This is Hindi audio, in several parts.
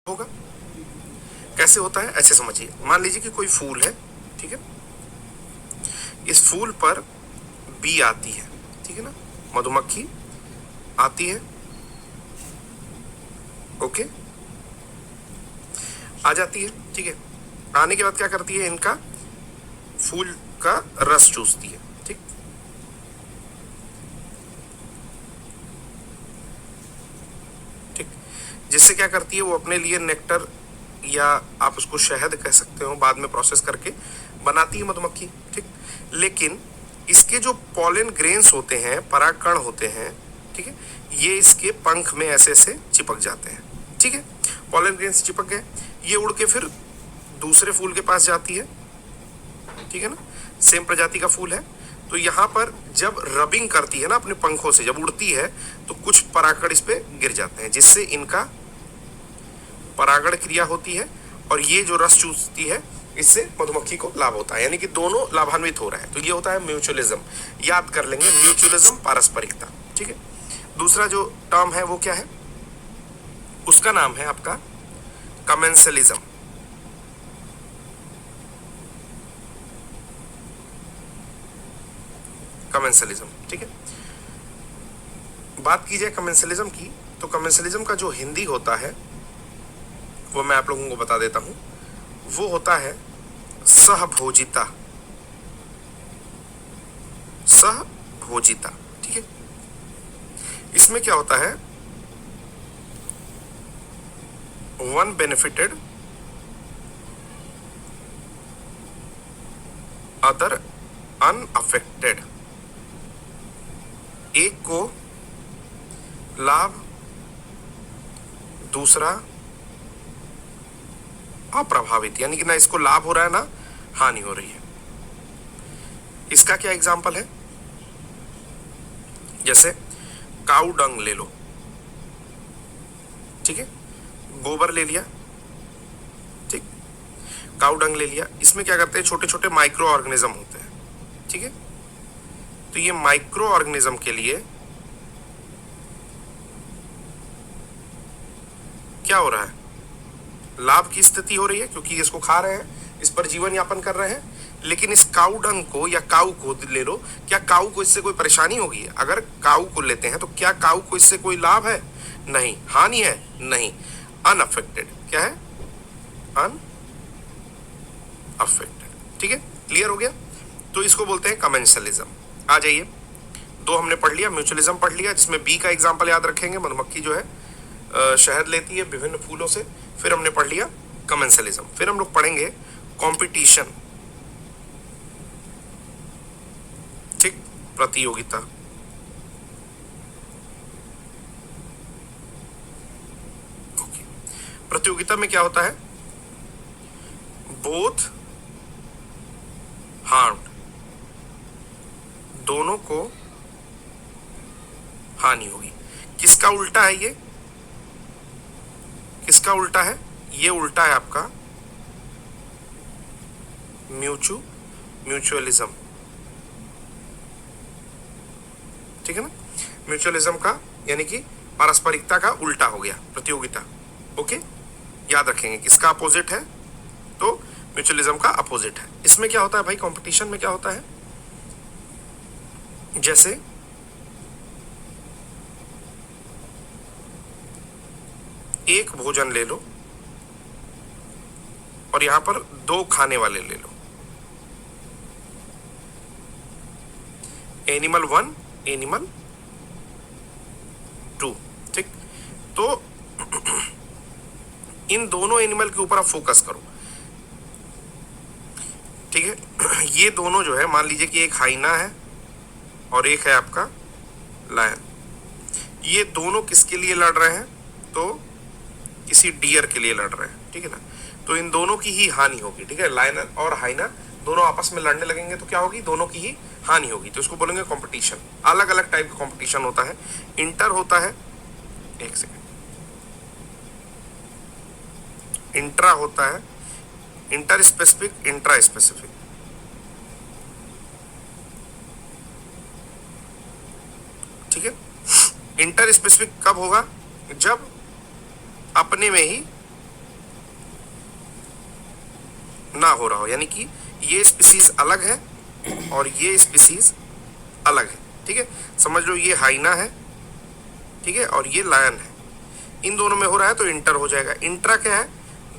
होगा। कैसे होता है ऐसे समझिए, मान लीजिए कि कोई फूल है, ठीक है, इस फूल पर बी आती है, ठीक है ना, मधुमक्खी आती है, ओके, आ जाती है, ठीक है। आने के बाद क्या करती है, इनका फूल का रस चूसती है, ठीक, ठीक, जिससे क्या करती है, वो अपने लिए नेक्टर या आप उसको शहद कह सकते हो, बाद में प्रोसेस करके बनाती है मधुमक्खी, ठीक। लेकिन इसके जो पॉलन ग्रेन्स होते हैं, परागकण होते हैं, ठीक है, ये इसके पंख में ऐसे ऐसे चिपक जाते हैं, ठीक है। पॉलन ग्रेन्स चिपक गए, ये उड़ के फिर दूसरे फूल के पास जाती है, ठीक है ना, सेम प्रजाति का फूल है। तो यहाँ पर जब रबिंग करती है ना अपने पंखों से, जब उड़ती है तो कुछ परागकण इस पे गिर जाते हैं, जिससे इनका परागण क्रिया होती है और ये जो रस चूसती है, इससे मधुमक्खी को लाभ होता है, यानी कि दोनों लाभान्वित हो रहे हैं। तो ये होता है म्यूचुअलिज्म, याद कर लेंगे, म्यूचुअलिज्म, पारस्परिकता, ठीक है। दूसरा जो टर्म है वो क्या है, उसका नाम है आपका कमेंसलिज्म। कमेंसलिज्म, ठीक है। बात की जाए कमेंसलिज्म की, तो कमेंसलिज्म का जो हिंदी होता है वो मैं आप लोगों को बता देता हूं, वो होता है सहभोजिता, सहभोजिता, ठीक है। इसमें क्या होता है, वन बेनिफिटेड, अदर अनअफेक्टेड, एक को लाभ, दूसरा अप्रभावित, यानी कि ना इसको लाभ हो रहा है ना हानि हो रही है। इसका क्या एग्जाम्पल है, जैसे काऊ डंग ले लो, ठीक है, गोबर ले लिया, ठीक, काऊ डंग ले लिया, इसमें क्या करते हैं, छोटे छोटे माइक्रो ऑर्गेनिज्म होते हैं, ठीक है। तो ये माइक्रो ऑर्गेनिज्म के लिए क्या हो रहा है, लाभ की स्थिति हो रही है, क्योंकि इसको खा रहे हैं, इस पर जीवन यापन कर रहे हैं। लेकिन इस काऊ डंग को या काऊ को ले लो, क्या काऊ को इससे कोई परेशानी होगी? अगर काऊ को लेते हैं तो क्या काऊ को इससे कोई लाभ है? नहीं। हानि है? नहीं। अनअफेक्टेड, क्या है, अनअफेक्टेड, ठीक है, क्लियर हो गया। तो इसको बोलते हैं कमेंसलिज्म। आ जाइए, दो हमने पढ़ लिया, म्यूचुअलिज्म पढ़ लिया, जिसमें बी का एग्जाम्पल याद रखेंगे, मधुमक्खी जो है शहद लेती है विभिन्न फूलों से। फिर हमने पढ़ लिया कमेंसलिज्म। फिर हम लोग पढ़ेंगे कंपटीशन, ठीक, प्रतियोगिता, ओके। प्रतियोगिता में क्या होता है, बोथ हार्म्ड, दोनों को हानि होगी। किसका उल्टा है ये, किसका उल्टा है, ये उल्टा है आपका म्यूचुअलिज्म, ठीक है ना। म्यूचुअलिज्म का यानी कि पारस्परिकता का उल्टा हो गया प्रतियोगिता, ओके, याद रखेंगे। किसका अपोजिट है, तो म्यूचुअलिज्म का अपोजिट है। इसमें क्या होता है भाई, कंपटीशन में क्या होता है, जैसे एक भोजन ले लो और यहां पर दो खाने वाले ले लो, एनिमल 1, एनिमल 2, ठीक। तो इन दोनों एनिमल के ऊपर आप फोकस करो, ठीक है। ये दोनों जो है, मान लीजिए कि एक हाइना है और एक है आपका लायन, ये दोनों किसके लिए लड़ रहे हैं, तो किसी डियर के लिए लड़ रहे हैं, ठीक है ना। तो इन दोनों की ही हानि होगी, ठीक है। लायन और हाइना दोनों आपस में लड़ने लगेंगे तो क्या होगी, दोनों की ही हानि होगी। तो इसको बोलेंगे कंपटीशन। अलग अलग टाइप का कंपटीशन होता है। इंटर होता है, एक सेकेंड, इंट्रा होता है, इंटर स्पेसिफिक, इंट्रा स्पेसिफिक, ठीक है। इंटर स्पेसिफिक कब होगा, जब अपने में ही ना हो रहा हो, यानी कि ये स्पीसीज अलग है और ये स्पीसीज अलग है। ठीक है, समझ लो ये हाइना है, ठीक है, और ये लायन है, इन दोनों में हो रहा है तो इंटर हो जाएगा। इंट्रा क्या है,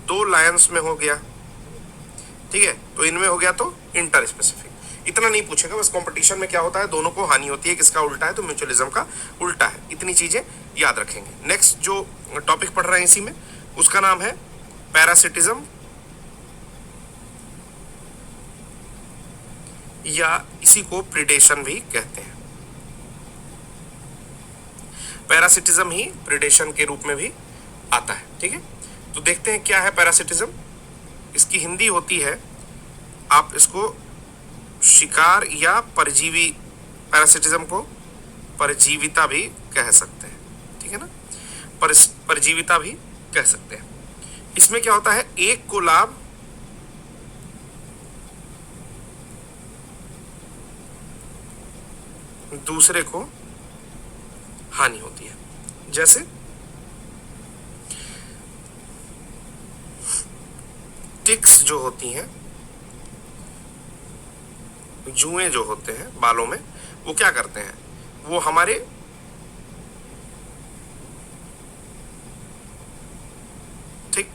दो लायंस में हो गया, ठीक है, तो इनमें हो गया तो इंटर स्पेसिफिक। इतना नहीं पूछेगा, बस कंपटीशन में क्या होता है, दोनों को हानि होती है, किसका उल्टा है, तो म्यूचुअलिज्म का उल्टा है। इतनी चीजें याद रखेंगे। नेक्स्ट जो टॉपिक पढ़ रहे हैं इसी में, उसका नाम है पैरासिटिज्म, या इसी को प्रिडेशन भी कहते हैं। पैरासिटिज्म ही प्रिडेशन के रूप में भी आता है। ठीक है, तो देखते हैं क्या है पैरासिटिज्म। इसकी हिंदी होती है, आप इसको शिकार या परजीवी, पैरासिटिज्म को परजीविता भी कह सकते हैं, ठीक है ना, परजीविता भी कह सकते हैं। इसमें क्या होता है, एक को लाभ दूसरे को हानि होती है। जैसे टिक्स जो होती हैं, जुएं जो होते हैं बालों में, वो क्या करते हैं, वो हमारे ठीक,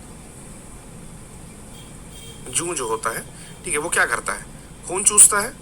जू जो होता है, ठीक है, वो क्या करता है, खून चूसता है,